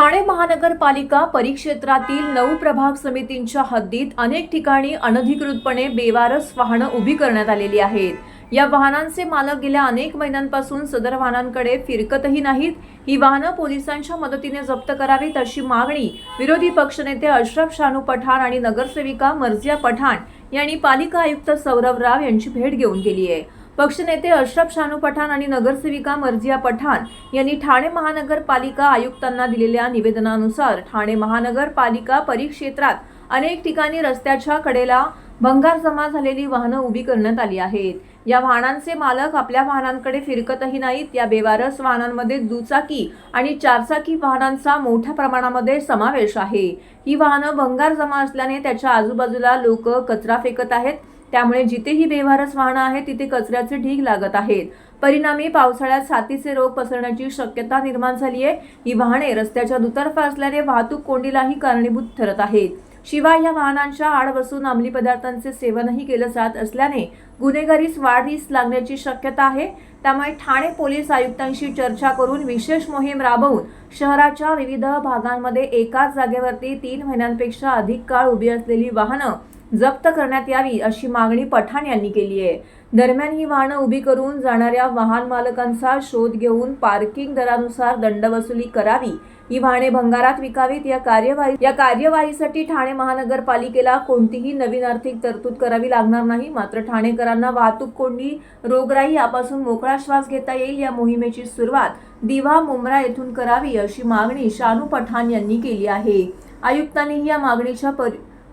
ठाणे महानगरपालिका परिक्षेत्रातील 9 प्रभाग समितींच्या हद्दीत अनेक ठिकाणी अनधिकृतपणे बेवारस वाहनं उभी करण्यात आलेली आहेत। या वाहनांचे मालक गेल्या अनेक महिन्यांपासून सदर वाहनांकडे फिरकतही नाहीत। ही वाहनं पोलिसांच्या मदतीने जप्त करावीत अशी मागणी विरोधी पक्षनेते अशरफ शानू पठाण आणि नगरसेविका मर्जिया पठाण यांनी पालिका आयुक्त सौरभ राव यांची भेट घेऊन केली आहे। पक्षनेते अशरफ शानू पठाण आणि नगरसेविका मर्जिया पठाण यांनी ठाणे महानगरपालिका आयुक्तांना दिलेल्या निवेदनानुसार ठाणे महानगरपालिका परिक्षेत्रात अनेक ठिकाणी रस्त्याच्या कडेला भंगार जमा झालेली वाहनं उभी करण्यात आली आहेत। या वाहनांचे मालक आपल्या वाहनांकडे फिरकतही नाहीत। या बेवारस वाहनांमध्ये दुचाकी आणि चारचाकी वाहनांचा मोठ्या प्रमाणामध्ये समावेश आहे। ही वाहनं भंगार जमा असल्याने त्याच्या आजूबाजूला लोक कचरा फेकत आहेत। त्यामुळे जिथेही बेवारस वाहनं आहेत तिथे कचऱ्याचे ढीग लागत आहेत। परिणामी पावसाळ्यात साथीचे रोग पसरण्याची शक्यता निर्माण झाली आहे। ही वाहने रस्त्याच्या दुतर्फा असल्याने वाहतूक कोंडीलाही कारणीभूत ठरत आहेत। शिवाय या वाहनांच्या आड बसून अंमली पदार्थांचे सेवनही केलं जात असल्याने गुन्हेगारीस वाढीस लागण्याची शक्यता आहे। त्यामुळे ठाणे पोलीस आयुक्तांशी चर्चा करून विशेष मोहीम राबवून शहराच्या विविध भागांमध्ये एकाच जागेवरती 3 महिन्यांपेक्षा अधिक काळ उभी असलेली वाहनं जप्त करण्यात यावी अशी मागणी पठाण यांनी केली आहे। दरम्यान ही वाहनं उभी करून जाणाऱ्या वाहन मालकांचा शोध घेऊन पार्किंग दरानुसार दंडवसुली करावी। ही वाहने भंगारात विकावीत। या कार्यवाहीसाठी ठाणे महानगरपालिकेला कोणतीही नवीन आर्थिक तरतूद करावी लागणार नाही। मात्र ठाणेकरांना वाहतूक कोंडी रोगराई यापासून मोकळा श्वास घेता येईल। या मोहिमेची सुरुवात दिवा मुंब्रा येथून करावी अशी मागणी शानू पठाण यांनी केली आहे। आयुक्तांनीही या मागणीच्या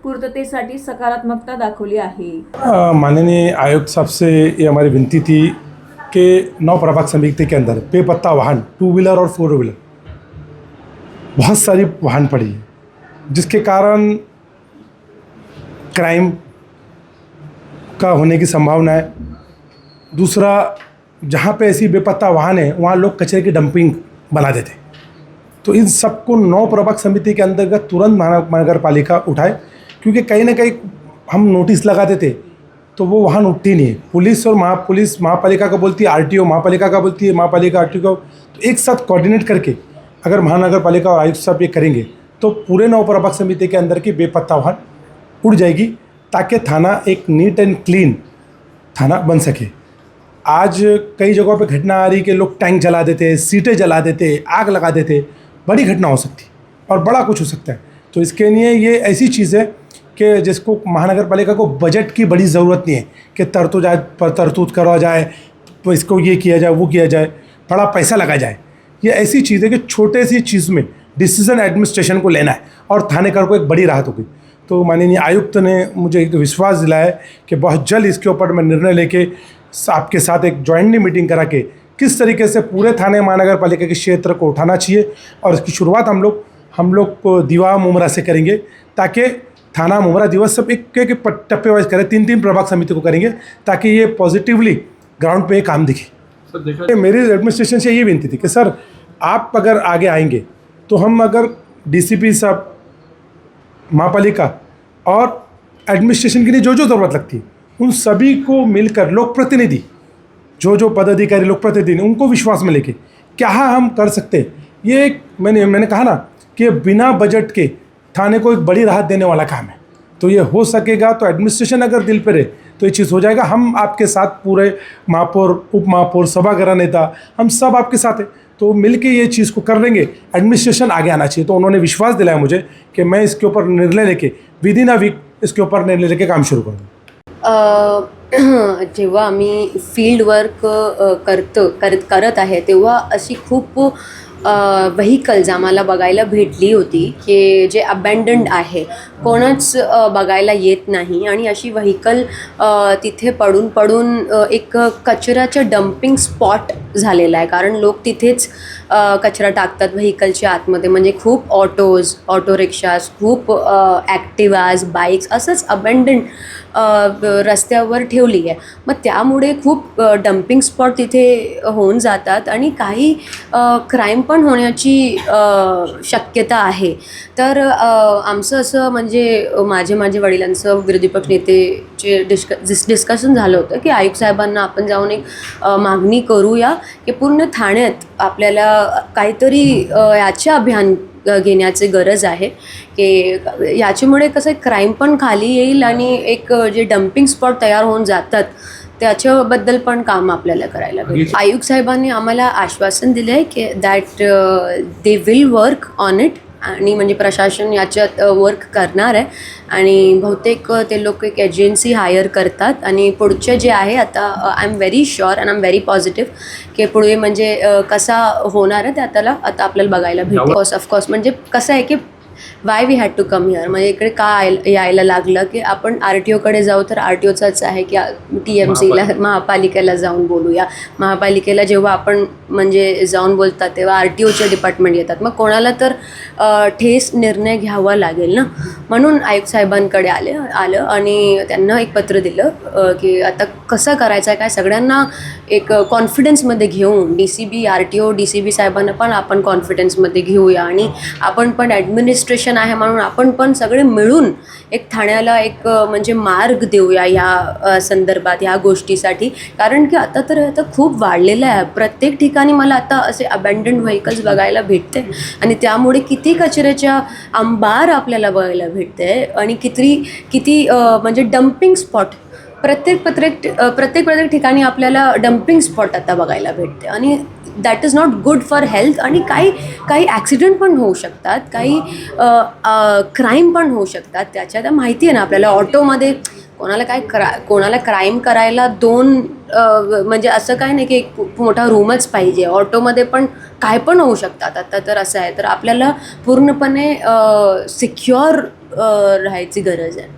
पूर्ततेसाठी सकारात्मकता दाखवली आहे। माननीय आयुक्त साहब से ये हमारी विनती थी कि 9 प्रभाग समिति के अंदर बेपत्ता वाहन 2 व्हीलर और 4 व्हीलर बहुत सारी वाहन पड़ी है, जिसके कारण क्राइम का होने की संभावना है। दूसरा, जहाँ पे ऐसी बेपत्ता वाहन है वहाँ लोग कचरे की डंपिंग बना देते। तो इन सबको 9 प्रभाग समिति के अंतर्गत तुरंत महानगरपालिका उठाए, क्योंकि कहीं ना कहीं हम नोटिस लगाते थे तो वो वाहन उठती नहीं है। पुलिस और महापालिका का बोलती है, आरटीओ महापालिका का बोलती है, महापालिका आरटीओ का, तो एक साथ कोऑर्डिनेट करके अगर महानगरपालिका और आयुक्त साहब ये करेंगे तो पूरे 9 प्रभाग समिति के अंदर की बेपत्ता वाहन उड़ जाएगी, ताकि थाना एक नीट एंड क्लीन थाना बन सके। आज कई जगहों पे घटना आ रही कि लोग टैंक जला देते, सीटें जला देते, आग लगा देते, बड़ी घटना हो सकती और बड़ा कुछ हो सकता है। तो इसके लिए ये ऐसी चीज़ है कि जिसको महानगरपालिका को बजट की बड़ी ज़रूरत नहीं है कि तरतूद करवा जाए, तो इसको ये किया जाए, वो किया जाए, बड़ा पैसा लगा जाए। ये ऐसी चीज़ है कि छोटे सी चीज़ में डिसीजन एडमिनिस्ट्रेशन को लेना है और थानेदार को एक बड़ी राहत होगी। तो माननीय आयुक्त ने मुझे एक विश्वास दिलाया है कि बहुत जल्द इसके ऊपर मैं निर्णय लेके आपके साथ एक जॉइंटली मीटिंग करा के किस तरीके से पूरे थाने महानगरपालिका के क्षेत्र को उठाना चाहिए, और इसकी शुरुआत हम लोग दीवा मुमरा से करेंगे, ताकि थाना मुमरा दिवस सब एक टप्पे वाइज करें, 3-3 प्रभाग समिति को करेंगे, ताकि ये पॉजिटिवली ग्राउंड पे काम दिखे। सर मेरी एडमिनिस्ट्रेशन से ये विनती थी कि सर आप अगर आगे आएंगे तो हम अगर डीसीपी साहब, महापालिका और एडमिनिस्ट्रेशन के लिए जो ज़रूरत लगती है उन सभी को मिलकर लोक प्रतिनिधि, जो पदाधिकारी लोक प्रतिनिधि, उनको विश्वास में लेके क्या हम कर सकते हैं। ये मैंने कहा ना कि बिना बजट के थाने को एक बड़ी राहत देने वाला काम है। तो ये हो सकेगा तो एडमिनिस्ट्रेशन अगर दिल पे रहे तो ये चीज़ हो जाएगा। हम आपके साथ पूरे महापौर, उप महापौर, सभागृह नेता, हम सब आपके साथ हैं, तो मिलके ये चीज़ को कर लेंगे। एडमिनिस्ट्रेशन आगे आना चाहिए। तो उन्होंने विश्वास दिलाया मुझे कि मैं इसके ऊपर निर्णय लेके विदिन अ वीक इसके ऊपर निर्णय लेके काम शुरू करूँगा। जेव्हा आम्ही फील्ड वर्क करत आहे तेव्हा अशी खूप व्हेकल्स आम्हाला बघायला भेटली होती की जे अबॅन्डन्ड आहे, कोणच बघायला येत नाही, आणि अशी व्हेकल तिथे पडून एक कचऱ्याचं डम्पिंग स्पॉट झालेला आहे। कारण लोक तिथेच कचरा टाकतात व्हेकलच्या आतमध्ये, म्हणजे खूप ऑटो रिक्षाज, खूप ॲक्टिवाज, बाईक्स असंच अबॅन्डन्ड रस्त्यावर ठेवली आहे। मग त्यामुळे खूप डम्पिंग स्पॉट तिथे होऊन जातात आणि काही क्राईम पण होण्याची शक्यता आहे। तर आमचं असं म्हणजे माझे वडिलांचं विरोधी पक्ष नेतेचे डिस्कशन झालं होतं की आयुक्त साहेबांना आपण जाऊन एक मागणी करूया की पूर्ण ठाण्यात आपल्याला काहीतरी याचे अभियान घेण्याची गरज आहे की याच्यामुळे कसं क्राईम पण खाली येईल आणि एक जे डम्पिंग स्पॉट तयार होऊन जातात त्याच्याबद्दल पण काम आपल्याला करायला पाहिजे. आयुक्त साहेबांनी आम्हाला आश्वासन दिलं आहे की that they will work on it आणि म्हणजे प्रशासन याच्यात वर्क करणार आहे आणि बहुतेक ते लोक एक एजन्सी हायर करतात आणि पुढचे जे आहे आता I am very sure and I am very positive की पुढे म्हणजे कसा होणार आहे ते आता आपल्याला बघायला भेटतो. ऑफकोर्स म्हणजे कसं आहे की why we had to come here, म्हणजे इकडे का यायला लागलं की आपण RTOकडे जाऊ तर RTOचाच आहे की TMCला महापालिकेला जाऊन बोलूया. महापालिकेला जेव्हा आपण म्हणजे जाऊन बोलतात तेव्हा RTOचे डिपार्टमेंट येतात, मग कोणाला तर ठेस निर्णय घ्यावा लागेल ना. म्हणून आयुक्त साहेबांकडे आलं आणि त्यांना एक पत्र दिलं की आता कसं करायचं आहे काय, सगळ्यांना एक कॉन्फिडन्समध्ये घेऊन DCB RTO DCB साहेबांना पण आपण कॉन्फिडन्समध्ये घेऊया आणि आपण पण ॲडमिनिस्ट्रेशन आहे म्हणून आपण पण सगळे मिळून एक ठाण्याला एक म्हणजे मार्ग देऊया ह्या संदर्भात ह्या गोष्टीसाठी. कारण की आता खूप वाढलेलं आहे. प्रत्येक ठिकाणी मला आता असे अबॅन्डन्ड व्हेकल्स बघायला भेटते आणि त्यामुळे किती कचऱ्याच्या अंबार आपल्याला बघायला भेटते आणि किती म्हणजे डम्पिंग स्पॉट प्रत्येक ठिकाणी आपल्याला डम्पिंग स्पॉट आता बघायला भेटते आणि that is not good for health. आणि काही ॲक्सिडेंट पण होऊ शकतात, काही क्राईम पण होऊ शकतात. त्याच्या माहिती आहे ना आपल्याला. ऑटोमध्ये कोणाला क्राईम करायला दोन म्हणजे असं काय नाही की एक मोठा रूमच पाहिजे. ऑटोमध्ये पण काय पण होऊ शकतात आता तर असं आहे. तर आपल्याला पूर्णपणे सिक्युअर राहायची गरज आहे.